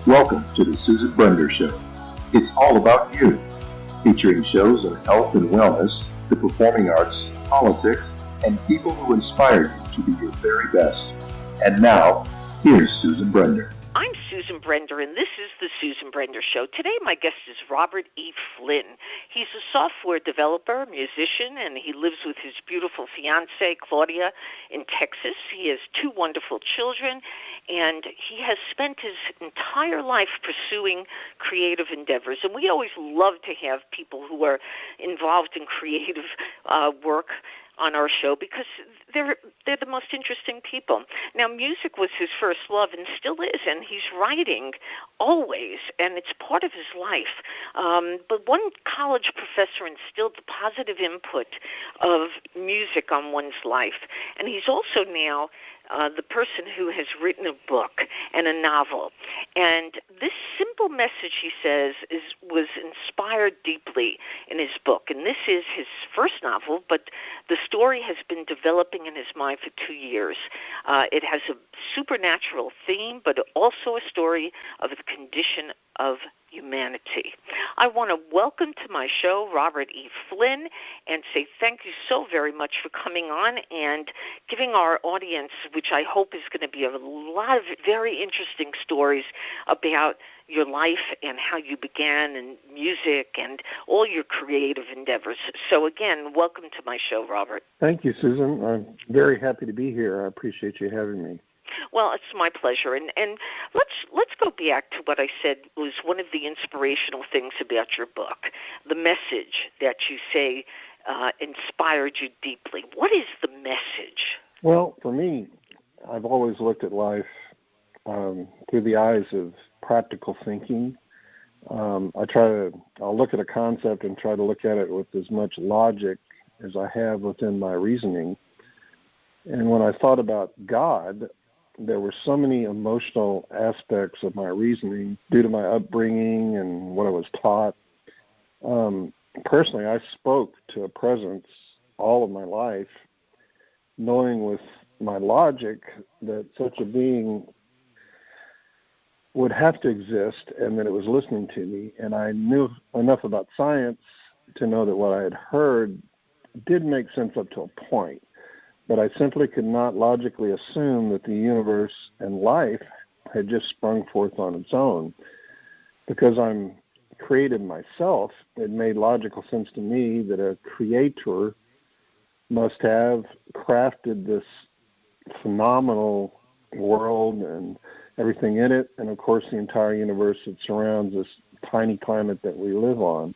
Welcome to the Susan Brender Show. It's all about you, featuring shows on health and wellness, the performing arts, politics, and people who inspire you to be your very best. And now, here's Susan Brender. I'm Susan Brender, and this is the Susan Brender Show. Today, my guest is Robert E. Flynn. He's a software developer, musician, and he lives with his beautiful fiancée, Claudia, in Texas. He has two wonderful children, and he has spent his entire life pursuing creative endeavors. And we always love to have people who are involved in creative work on our show because they're the most interesting people. Now, music was his first love and still is, and he's writing always, and it's part of his life. But one college professor instilled the positive input of music on one's life, and he's also now the person who has written a book and a novel. And this simple message, he says, was inspired deeply in his book. And this is his first novel, but the story has been developing in his mind for 2 years. It has a supernatural theme, but also a story of the condition of humanity. I want to welcome to my show Robert E. Flynn and say thank you so very much for coming on and giving our audience, which I hope is going to be a lot of very interesting stories about your life and how you began in music and all your creative endeavors. So again, welcome to my show, Robert. Thank you, Susan. I'm very happy to be here. I appreciate you having me. Well, it's my pleasure, and let's go back to what I said was one of the inspirational things about your book, the message that you say inspired you deeply. What is the message? Well, for me, I've always looked at life through the eyes of practical thinking. I'll look at a concept and try to look at it with as much logic as I have within my reasoning. And when I thought about God, there were so many emotional aspects of my reasoning due to my upbringing and what I was taught. Personally, I spoke to a presence all of my life, knowing with my logic that such a being would have to exist and that it was listening to me. And I knew enough about science to know that what I had heard did make sense up to a point. But I simply could not logically assume that the universe and life had just sprung forth on its own. Because I'm creative myself, it made logical sense to me that a creator must have crafted this phenomenal world and everything in it, and of course the entire universe that surrounds this tiny planet that we live on.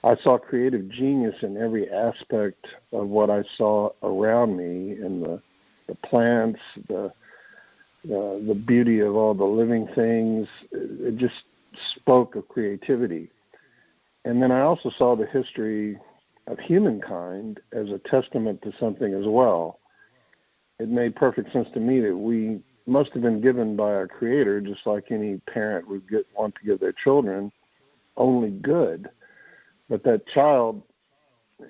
I saw creative genius in every aspect of what I saw around me, in the plants, the beauty of all the living things. It just spoke of creativity. And then I also saw the history of humankind as a testament to something as well. It made perfect sense to me that we must have been given by our Creator, just like any parent would want to give their children, only good. But that child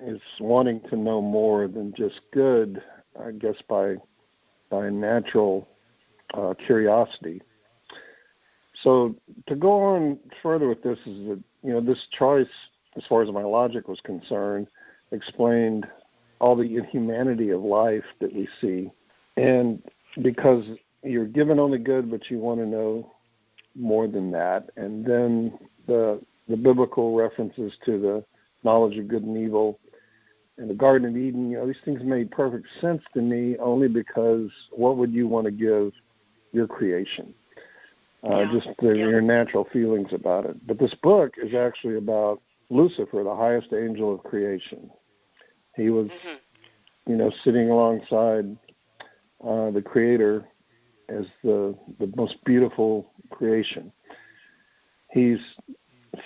is wanting to know more than just good, I guess, by natural curiosity. So to go on further with this is that, this choice, as far as my logic was concerned, explained all the inhumanity of life that we see. And because you're given only good, but you want to know more than that. And then the biblical references to the knowledge of good and evil and the Garden of Eden, these things made perfect sense to me only because what would you want to give your creation? Your natural feelings about it. But this book is actually about Lucifer, the highest angel of creation. He was, sitting alongside the Creator as the most beautiful creation. He's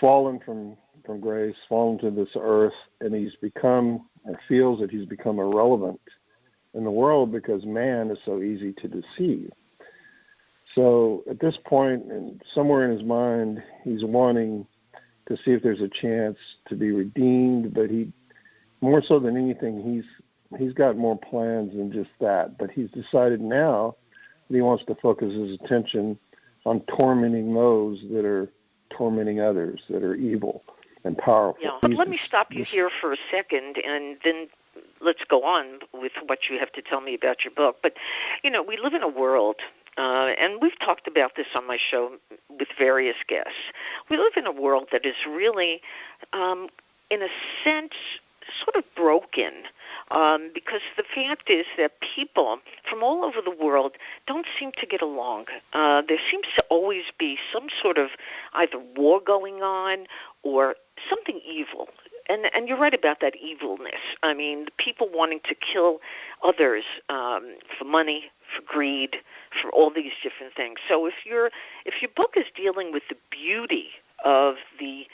fallen from grace, fallen to this earth, and he's become, or feels that he's become irrelevant in the world because man is so easy to deceive. So at this point, and somewhere in his mind, he's wanting to see if there's a chance to be redeemed, but he, more so than anything, he's got more plans than just that. But he's decided now that he wants to focus his attention on tormenting those that are tormenting others, that are evil and powerful. Yeah, but let me stop you here for a second, and then let's go on with what you have to tell me about your book. But, we live in a world, and we've talked about this on my show with various guests. We live in a world that is really, in a sense, sort of broken, because the fact is that people from all over the world don't seem to get along. There seems to always be some sort of either war going on or something evil. And you're right about that evilness. I mean, people wanting to kill others for money, for greed, for all these different things. So if your book is dealing with the beauty of the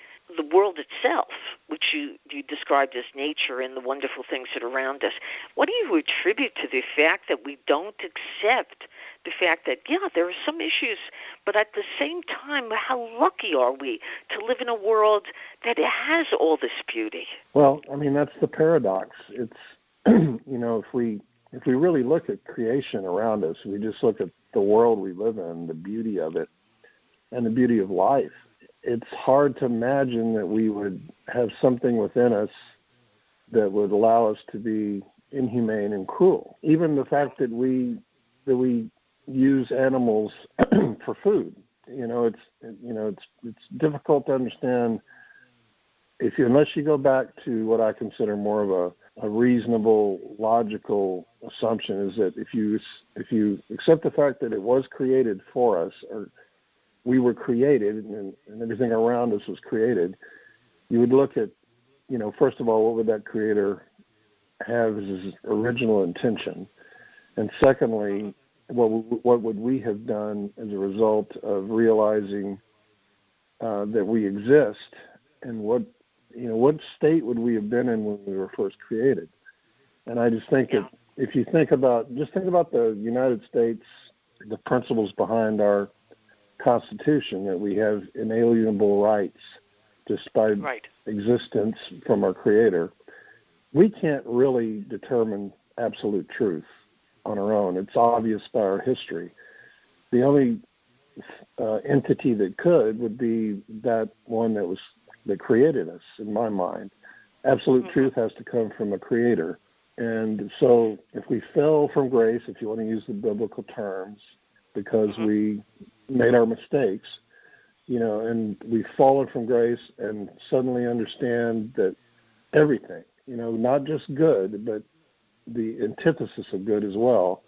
world itself, which you described as nature and the wonderful things that are around us, what do you attribute to the fact that we don't accept the fact that, there are some issues, but at the same time, how lucky are we to live in a world that has all this beauty? Well, I mean, that's the paradox. It's, if we really look at creation around us, we just look at the world we live in, the beauty of it, and the beauty of life, it's hard to imagine that we would have something within us that would allow us to be inhumane and cruel. Even the fact that we use animals for food, it's difficult to understand unless you go back to what I consider more of a reasonable, logical assumption, is that if you accept the fact that it was created for us, or we were created and everything around us was created, you would look at, first of all, what would that creator have as his original intention? And secondly, what would we have done as a result of realizing that we exist, and what state would we have been in when we were first created? And I just think that if you think about the United States, the principles behind our Constitution, that we have inalienable rights just by existence from our Creator, we can't really determine absolute truth on our own. It's obvious by our history. The only entity that could would be that one that created us, in my mind. Absolute truth has to come from a Creator. And so if we fell from grace, if you want to use the biblical terms, because we made our mistakes, and we've fallen from grace and suddenly understand that everything, not just good, but the antithesis of good as well.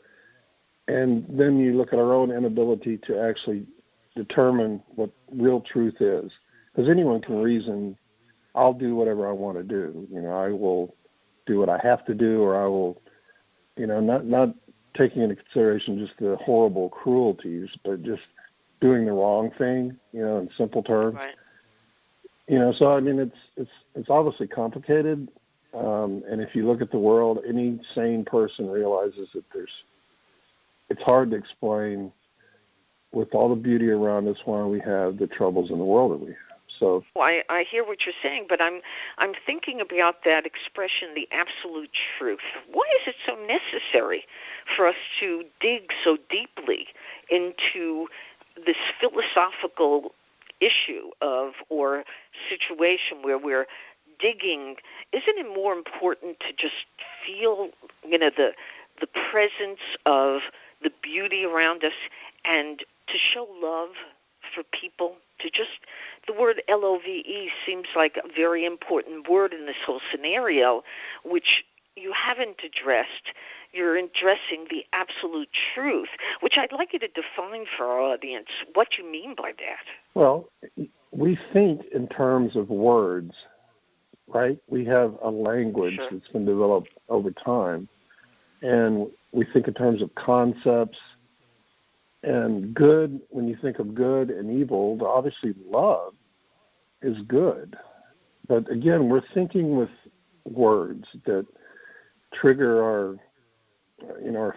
And then you look at our own inability to actually determine what real truth is. Because anyone can reason, I'll do whatever I want to do. I will do what I have to do, or I will, not taking into consideration just the horrible cruelties, but just doing the wrong thing, in simple terms. Right. So I mean, it's obviously complicated, and if you look at the world, any sane person realizes that it's hard to explain with all the beauty around us why we have the troubles in the world that we have. So I hear what you're saying, but I'm thinking about that expression, the absolute truth. Why is it so necessary for us to dig so deeply into this philosophical issue or situation where we're digging? Isn't it more important to just feel, the presence of the beauty around us and to show love for people? The word LOVE seems like a very important word in this whole scenario, which you haven't addressed. You're addressing the absolute truth, which I'd like you to define for our audience what you mean by that. Well, we think in terms of words, right? We have a language that's been developed over time, and we think in terms of concepts. And good, when you think of good and evil, obviously love is good. But again, we're thinking with words that trigger our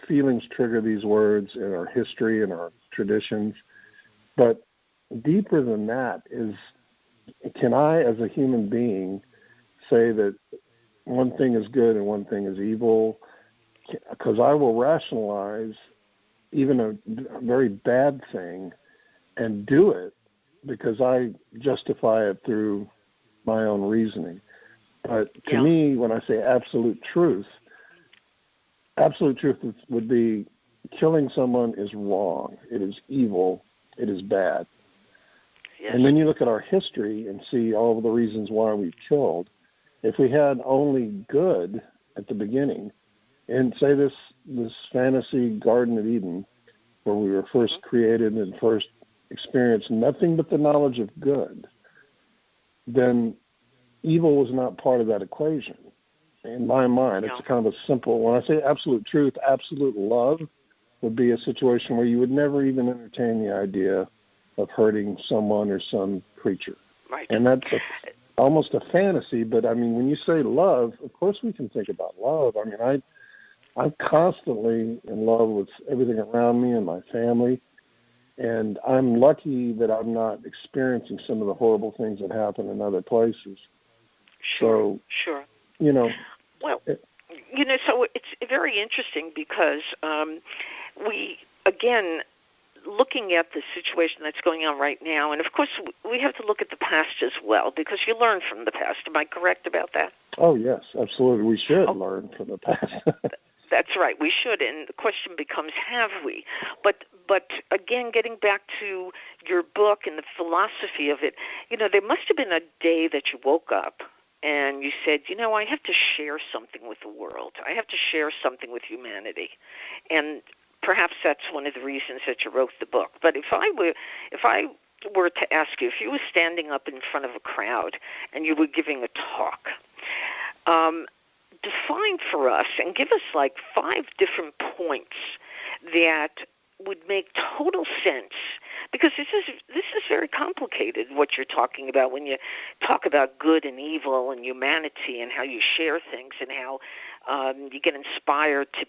feelings trigger these words in our history and our traditions. But deeper than that is, can I, as a human being, say that one thing is good and one thing is evil? Because I will rationalize even a very bad thing and do it because I justify it through my own reasoning. But to me, when I say absolute truth would be killing someone is wrong. It is evil. It is bad. Yes. And then you look at our history and see all of the reasons why we've killed. If we had only good at the beginning, and say this fantasy Garden of Eden, where we were first created and first experienced nothing but the knowledge of good, then evil was not part of that equation. In my mind, it's kind of a simple, when I say absolute truth, absolute love would be a situation where you would never even entertain the idea of hurting someone or some creature. Right. And that's almost a fantasy, but I mean, when you say love, of course we can think about love. I mean, I'm constantly in love with everything around me and my family, and I'm lucky that I'm not experiencing some of the horrible things that happen in other places. Sure. Well, so it's very interesting because we, again, looking at the situation that's going on right now, and of course we have to look at the past as well because you learn from the past. Am I correct about that? Oh, yes, absolutely. We should learn from the past. That's right. We should, and the question becomes, have we? But again, getting back to your book and the philosophy of it, there must have been a day that you woke up and you said, I have to share something with the world. I have to share something with humanity. And perhaps that's one of the reasons that you wrote the book. But if I were to ask you, if you were standing up in front of a crowd and you were giving a talk, define for us and give us like 5 different points that would make total sense, because this is very complicated what you're talking about when you talk about good and evil and humanity and how you share things and how you get inspired to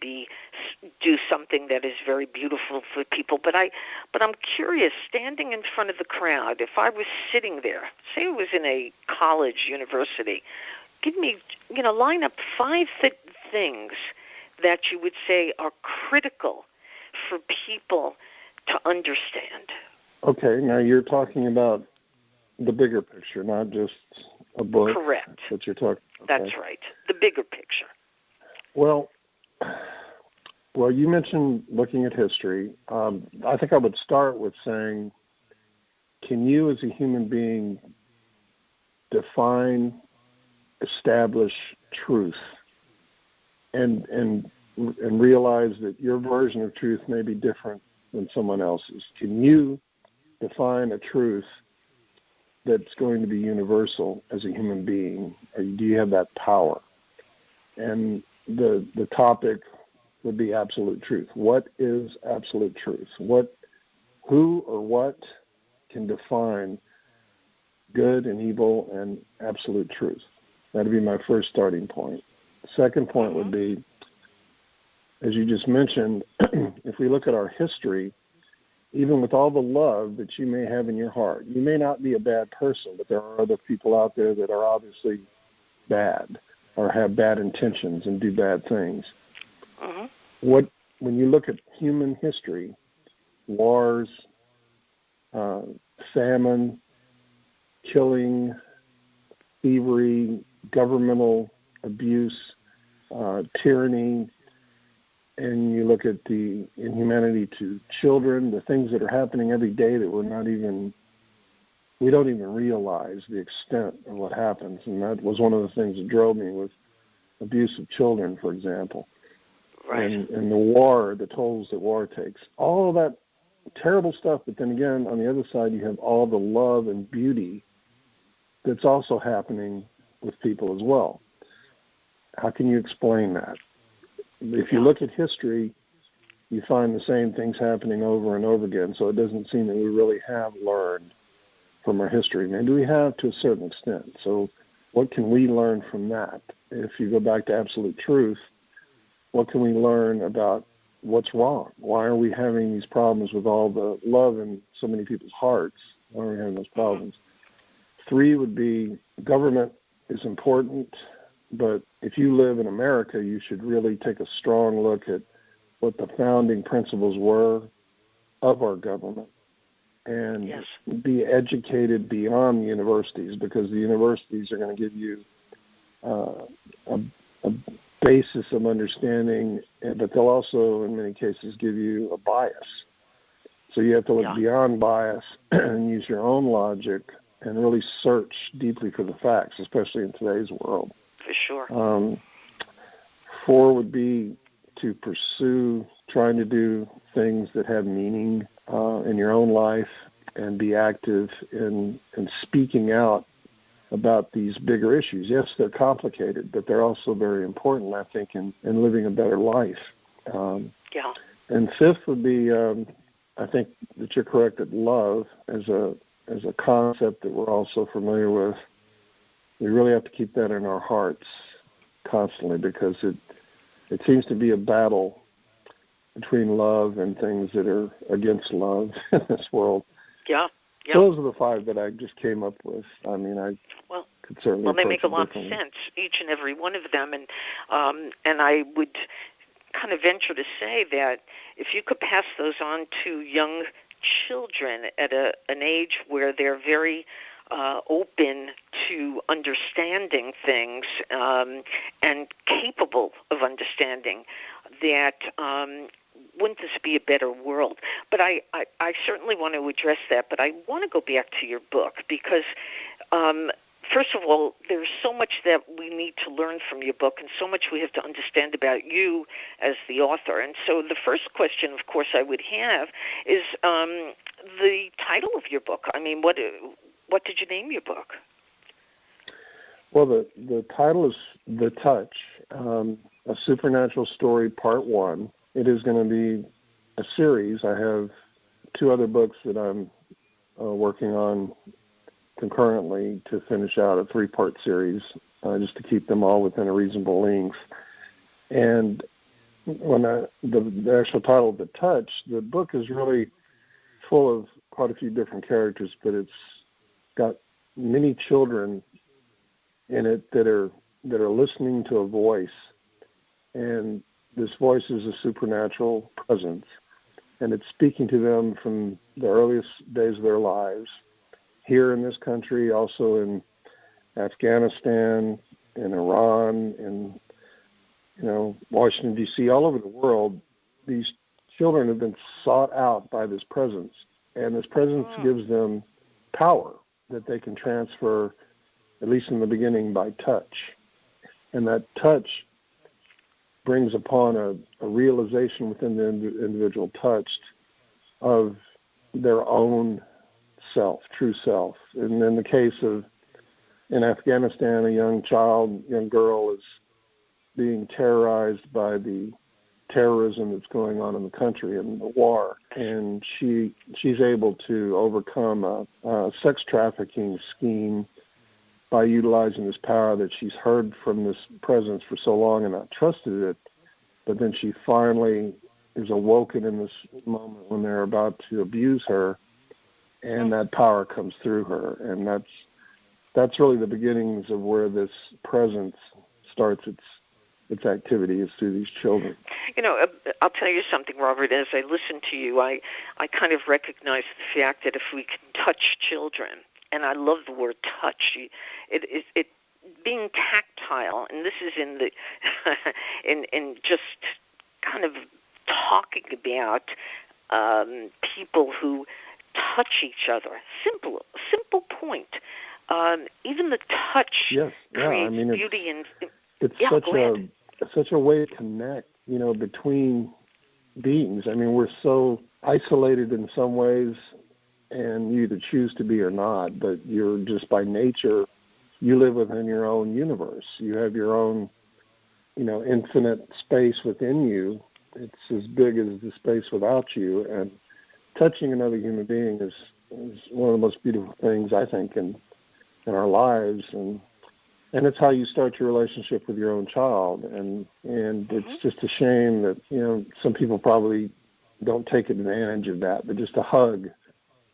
do something that is very beautiful for people. But I'm curious, standing in front of the crowd, if I was sitting there, say it was in a college, university, give me, line up 5 things that you would say are critical for people to understand. Okay, now you're talking about the bigger picture, not just a book. Correct. That you're talking. Okay. That's right, the bigger picture. Well, you mentioned looking at history. I think I would start with saying, can you as a human being define, establish truth and realize that your version of truth may be different than someone else's? Can you define a truth that's going to be universal as a human being? Or do you have that power? And the topic would be absolute truth. What is absolute truth? Who or what can define good and evil and absolute truth? That would be my first starting point. Second point would be, as you just mentioned, if we look at our history, even with all the love that you may have in your heart, you may not be a bad person, but there are other people out there that are obviously bad or have bad intentions and do bad things. When you look at human history, wars, famine, killing, thievery, governmental abuse, tyranny, and you look at the inhumanity to children, the things that are happening every day that we don't even realize the extent of what happens. And that was one of the things that drove me with abuse of children, for example. Right. And the war, the tolls that war takes. All of that terrible stuff, but then again, on the other side, you have all the love and beauty that's also happening with people as well. How can you explain that? If you look at history, you find the same things happening over and over again, so it doesn't seem that we really have learned from our history. Maybe we have to a certain extent. So what can we learn from that? If you go back to absolute truth, what can we learn about what's wrong? Why are we having these problems with all the love in so many people's hearts? Why are we having those problems? 3 would be government is important, but if you live in America, you should really take a strong look at what the founding principles were of our government and yes. be educated beyond the universities, because the universities are going to give you a basis of understanding, but they'll also, in many cases, give you a bias. So you have to look beyond bias and use your own logic and really search deeply for the facts, especially in today's world. For sure. 4 would be to pursue trying to do things that have meaning in your own life and be active in speaking out about these bigger issues. Yes, they're complicated, but they're also very important, I think, in living a better life. And 5th would be, I think that you're correct, that love as a concept that we're also familiar with, we really have to keep that in our hearts constantly, because it seems to be a battle between love and things that are against love in this world. Yeah. Those are the 5 that I just came up with. I mean, could certainly. Well, they make a lot of sense, each and every one of them, and I would kind of venture to say that if you could pass those on to young children at an age where they're very open to understanding things and capable of understanding, that wouldn't this be a better world? But I certainly want to address that, but I want to go back to your book, because first of all, there's so much that we need to learn from your book, and so much we have to understand about you as the author. And so the first question, of course, I would have is the title of your book. I mean, what did you name your book? Well, the title is The Touch, A Supernatural Story, Part 1. It is going to be a series. I have 2 other books that I'm working on concurrently to finish out a 3-part series, just to keep them all within a reasonable length. And when the actual title, The Touch, the book is really full of quite a few different characters, but it's got many children in it that are listening to a voice, and this voice is a supernatural presence, and it's speaking to them from the earliest days of their lives, here in this country, also in Afghanistan, in Iran, in Washington, D.C., all over the world. These children have been sought out by this presence, and this presence gives them power that they can transfer, at least in the beginning, by touch. And that touch brings upon a realization within the individual touched of their own self, true self. And in the case of, in Afghanistan, a young girl is being terrorized by the terrorism that's going on in the country and the war. And she's able to overcome a sex trafficking scheme by utilizing this power that she's heard from this presence for so long and not trusted it. But then she finally is awoken in this moment when they're about to abuse her, and that power comes through her. And that's really the beginnings of where this presence starts its activity, is through these children. I'll tell you something, Robert. As I listen to you, I kind of recognize the fact that if we can touch children, and I love the word touch, it being tactile, and this is in the in just kind of talking about people who touch each other. Simple point. Even the touch creates beauty and. It's such a way to connect, between beings. I mean, we're so isolated in some ways, and you either choose to be or not, but you're just by nature, you live within your own universe. You have your own, infinite space within you. It's as big as the space without you, and touching another human being is one of the most beautiful things, I think, in our lives, and it's how you start your relationship with your own child. And it's just a shame that, some people probably don't take advantage of that, but just a hug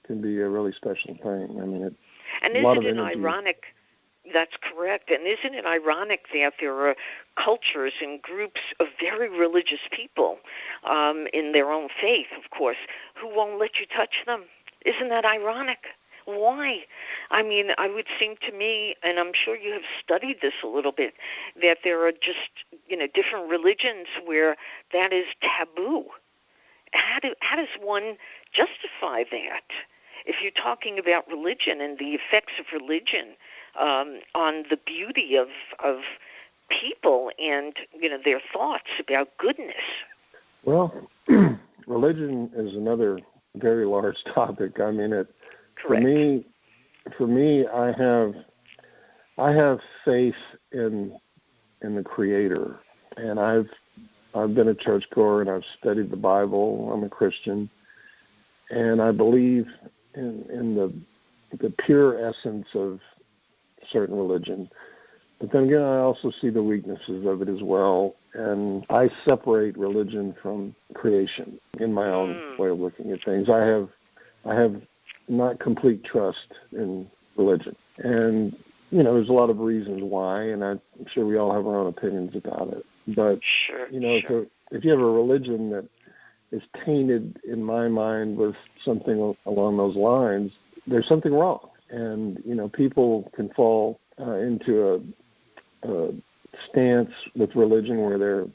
can be a really special thing. I mean, isn't it ironic? That's correct. And isn't it ironic that there are cultures and groups of very religious people in their own faith, of course, who won't let you touch them, Isn't that ironic? Why? I mean, it would seem to me, and I'm sure you have studied this a little bit, that there are just, different religions where that is taboo. How does one justify that? If you're talking about religion and the effects of religion on the beauty of people and, their thoughts about goodness. Well, religion is another very large topic. I mean, Correct. For me, I have faith in the Creator, and I've been a churchgoer and I've studied the Bible. I'm a Christian, and I believe in the pure essence of certain religion. But then again, I also see the weaknesses of it as well, and I separate religion from creation in my own way of looking at things. I have not complete trust in religion, and there's a lot of reasons why, and I'm sure we all have our own opinions about it. But sure. If you have a religion that is tainted, in my mind, with something along those lines, there's something wrong. And people can fall into a stance with religion where they're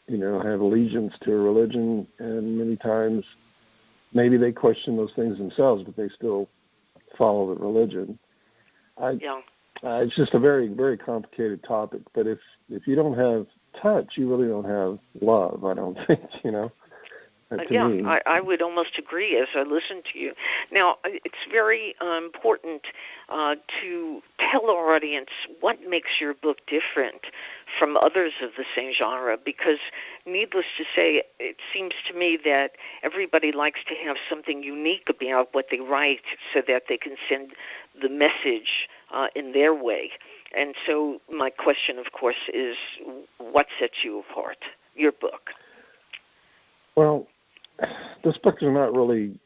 have allegiance to a religion, and many times maybe they question those things themselves, but they still follow the religion. It's just a very, very complicated topic. But if you don't have touch, you really don't have love, I don't think, me. I would almost agree as I listen to you. Now, it's very important to tell our audience what makes your book different from others of the same genre, because needless to say, it seems to me that everybody likes to have something unique about what they write so that they can send the message in their way. And so my question, of course, is what sets you apart, your book? Well, this book is not really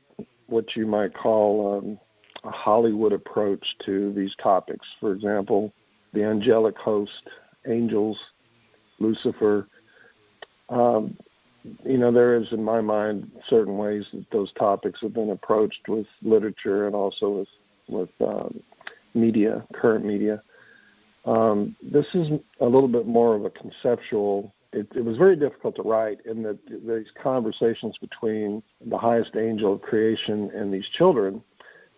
what you might call a Hollywood approach to these topics. For example, the angelic host, angels, Lucifer. There is, in my mind, certain ways that those topics have been approached with literature and also with media, current media. This is a little bit more of a conceptual. It was very difficult to write in that these conversations between the highest angel of creation and these children,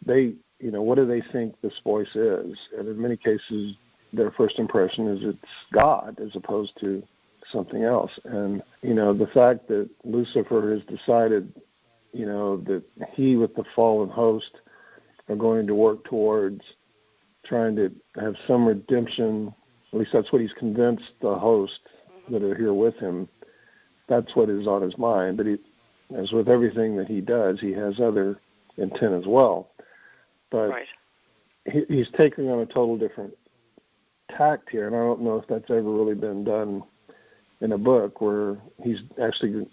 what do they think this voice is? And in many cases, their first impression is it's God as opposed to something else. And, the fact that Lucifer has decided, that he with the fallen host are going to work towards trying to have some redemption, at least that's what he's convinced the host that are here with him, that's what is on his mind. But as with everything that he does, he has other intent as well. But right. He's taking on a total different tact here, and I don't know if that's ever really been done in a book where he's actually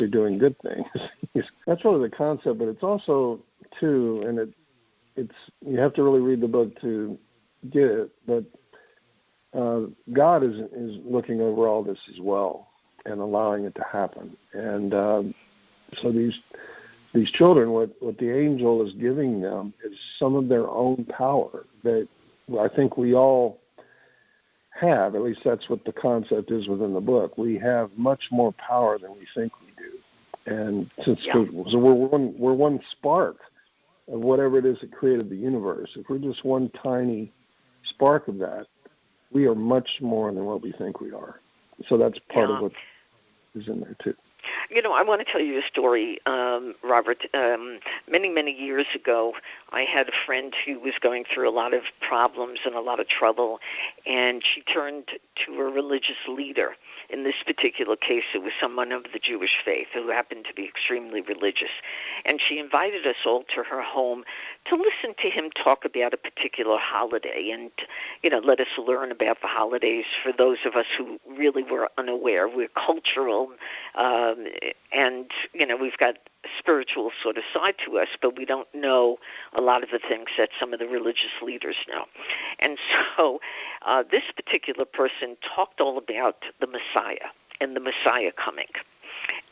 doing good things. That's really the concept, but it's also too, and it's you have to really read the book to get it, but God is looking over all this as well and allowing it to happen. And so these children, what the angel is giving them is some of their own power that I think we all have. At least that's what the concept is within the book. We have much more power than we think we do. And since we're one spark of whatever it is that created the universe, if we're just one tiny spark of that, we are much more than what we think we are. So that's part of what is in there, too. I want to tell you a story, Robert. Many, many years ago, I had a friend who was going through a lot of problems and a lot of trouble, and she turned to a religious leader. In this particular case, it was someone of the Jewish faith who happened to be extremely religious. And she invited us all to her home to listen to him talk about a particular holiday and, let us learn about the holidays for those of us who really were unaware. We're cultural, and, we've got a spiritual sort of side to us, but we don't know a lot of the things that some of the religious leaders know. And so this particular person talked all about the Messiah and the Messiah coming.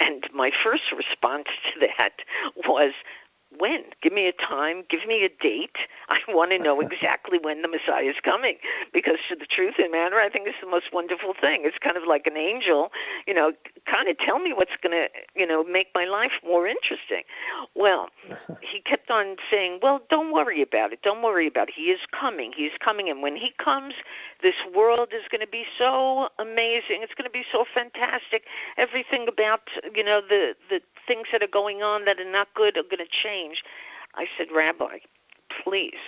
And my first response to that was, when? Give me a time. Give me a date. I want to know exactly when the Messiah is coming, because to the truth of the matter, I think it's the most wonderful thing. It's kind of like an angel, kind of tell me what's going to, make my life more interesting. Well, he kept on saying, well, don't worry about it. Don't worry about it. He is coming. He is coming. And when he comes, this world is going to be so amazing. It's going to be so fantastic. Everything about, the things that are going on that are not good are going to change. I said, Rabbi, please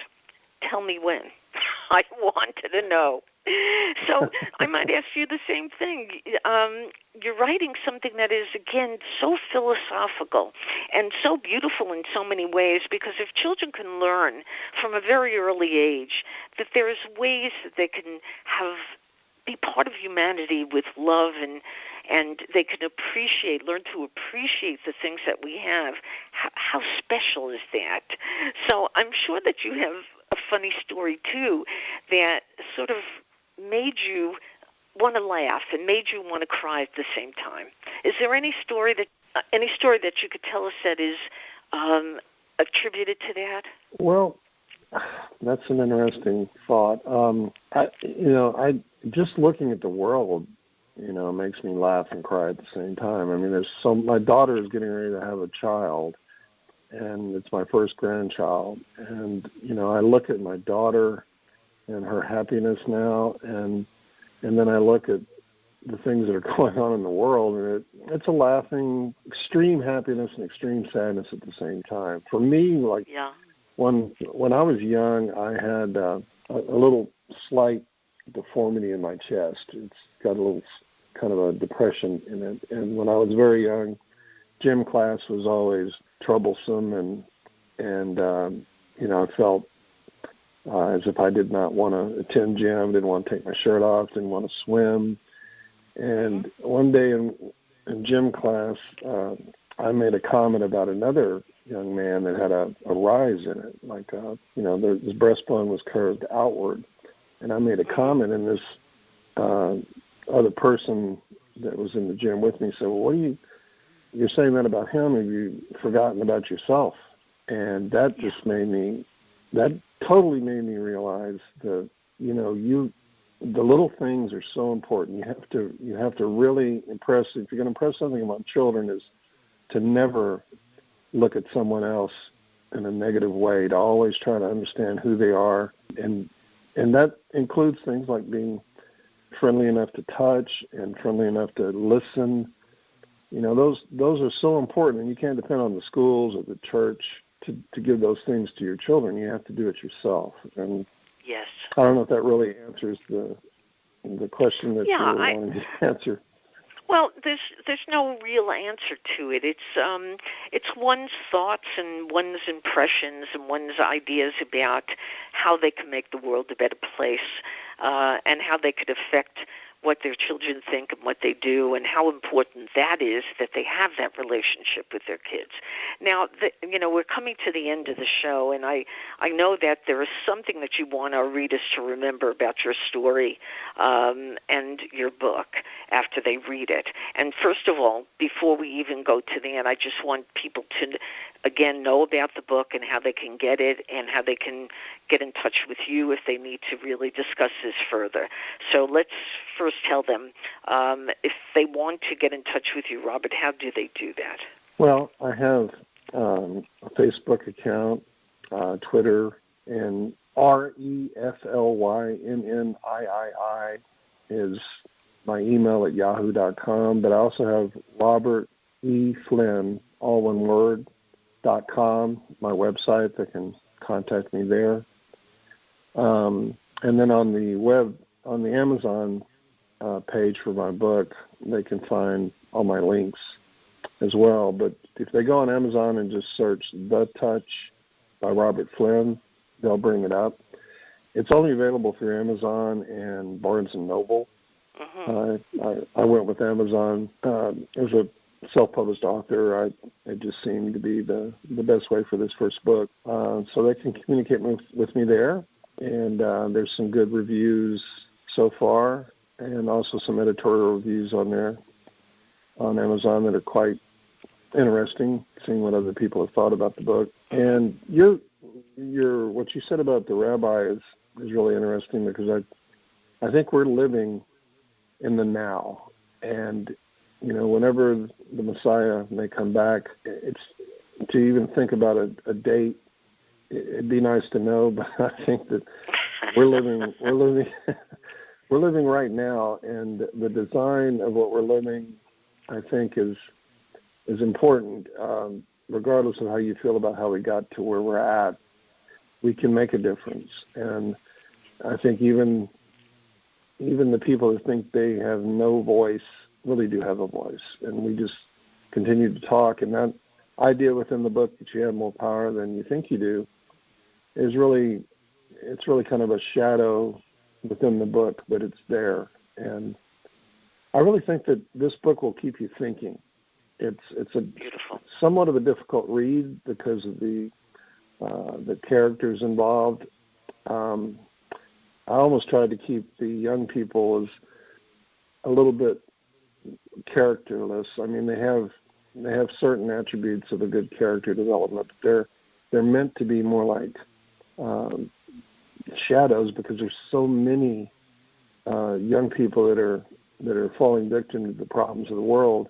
tell me when. I wanted to know. So I might ask you the same thing. You're writing something that is, again, so philosophical and so beautiful in so many ways, because if children can learn from a very early age that there's ways that they can be part of humanity with love, and they can learn to appreciate the things that we have. How special is that? So I'm sure that you have a funny story, too, that sort of made you want to laugh and made you want to cry at the same time. Is there any story that you could tell us that is attributed to that? Well, that's an interesting thought. I just looking at the world, makes me laugh and cry at the same time. I mean, my daughter is getting ready to have a child, and it's my first grandchild. And, I look at my daughter and her happiness now, and then I look at the things that are going on in the world, and it's a laughing, extreme happiness and extreme sadness at the same time. For me, when I was young, I had a little slight deformity in my chest. It's got a little kind of a depression in it. And when I was very young, gym class was always troublesome, and I felt as if I did not want to attend gym, didn't want to take my shirt off, didn't want to swim. And one day in gym class, I made a comment about another young man that had a rise in it, like his breastbone was curved outward. And I made a comment, and this other person that was in the gym with me said, well, you're saying that about him? Have you forgotten about yourself? And that just totally made me realize that, the little things are so important. You have to really impress, if you're going to impress something about children, is to never look at someone else in a negative way, to always try to understand who they are. And that includes things like being friendly enough to touch and friendly enough to listen. Those are so important, and you can't depend on the schools or the church to give those things to your children. You have to do it yourself. And yes, I don't know if that really answers the question that you were wanting to answer. Well, there's no real answer to it. It's one's thoughts and one's impressions and one's ideas about how they can make the world a better place, and how they could affect what their children think and what they do, and how important that is, that they have that relationship with their kids. Now, we're coming to the end of the show, and I know that there is something that you want our readers to remember about your story and your book after they read it. And first of all, before we even go to the end, I just want people to, again, know about the book and how they can get it and how they can get in touch with you if they need to really discuss this further. So let's first tell them, if they want to get in touch with you, Robert, how do they do that? Well, I have a Facebook account, Twitter, and REFLYNNII is my email at yahoo.com. But I also have Robert E Flynn, all one word, .com, my website. They can contact me there. And then on the Amazon page for my book, they can find all my links as well. But if they go on Amazon and just search The Touch by Robert Flynn, they'll bring it up. It's only available through Amazon and Barnes & Noble. Mm-hmm. I went with Amazon. As a self-published author, it just seemed to be the best way for this first book. So they can communicate with me there. And there's some good reviews so far, and also some editorial reviews on there on Amazon that are quite interesting, seeing what other people have thought about the book. And your what you said about the rabbi is really interesting, because I think we're living in the now. And, whenever the Messiah may come back, it's to even think about a date. It'd be nice to know, but I think that we're living we're living right now, and the design of what we're living, I think, is important. Regardless of how you feel about how we got to where we're at, we can make a difference. And I think even the people who think they have no voice really do have a voice, and we just continue to talk. And that idea within the book that you have more power than you think you do is really kind of a shadow within the book, but it's there. And I really think that this book will keep you thinking. It's a beautiful, somewhat of a difficult read because of the characters involved. I almost tried to keep the young people as a little bit characterless. I mean, they have certain attributes of a good character development, but they're meant to be more like shadows, because there's so many young people that are falling victim to the problems of the world.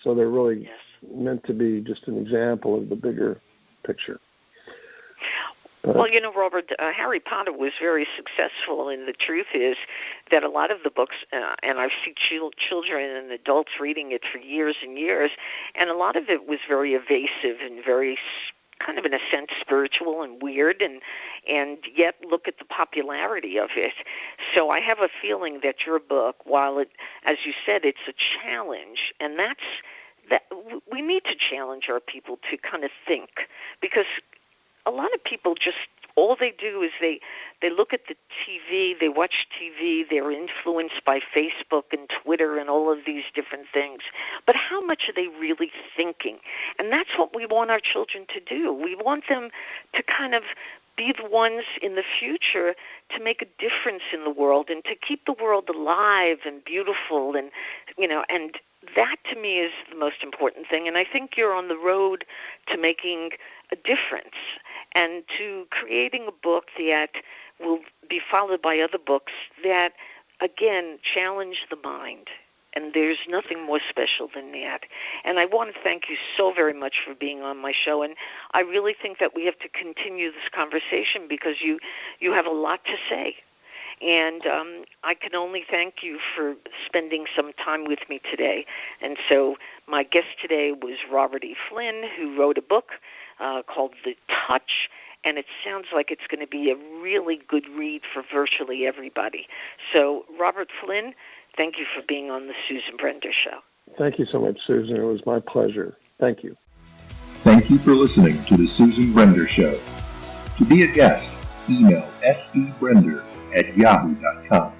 So they're really meant to be just an example of the bigger picture. Well, Robert, Harry Potter was very successful, and the truth is that a lot of the books, and I've seen children and adults reading it for years and years, and a lot of it was very evasive and very kind of, in a sense, spiritual and weird, and yet look at the popularity of it. So I have a feeling that your book, while it, as you said, it's a challenge, and that we need to challenge our people to kind of think, because a lot of people just, all they do is they look at the TV, they watch TV, they're influenced by Facebook and Twitter and all of these different things. But how much are they really thinking? And that's what we want our children to do. We want them to kind of be the ones in the future to make a difference in the world and to keep the world alive and beautiful, and and that to me is the most important thing. And I think you're on the road to making a difference and to creating a book that will be followed by other books that, again, challenge the mind. And there's nothing more special than that. And I want to thank you so very much for being on my show. And I really think that we have to continue this conversation, because you have a lot to say. And I can only thank you for spending some time with me today. And so my guest today was Robert E. Flynn, who wrote a book called The Touch, and it sounds like it's going to be a really good read for virtually everybody. So, Robert Flynn, thank you for being on the Susan Brender Show. Thank you so much, Susan. It was my pleasure. Thank you. Thank you for listening to the Susan Brender Show. To be a guest, email sebrender@yahoo.com.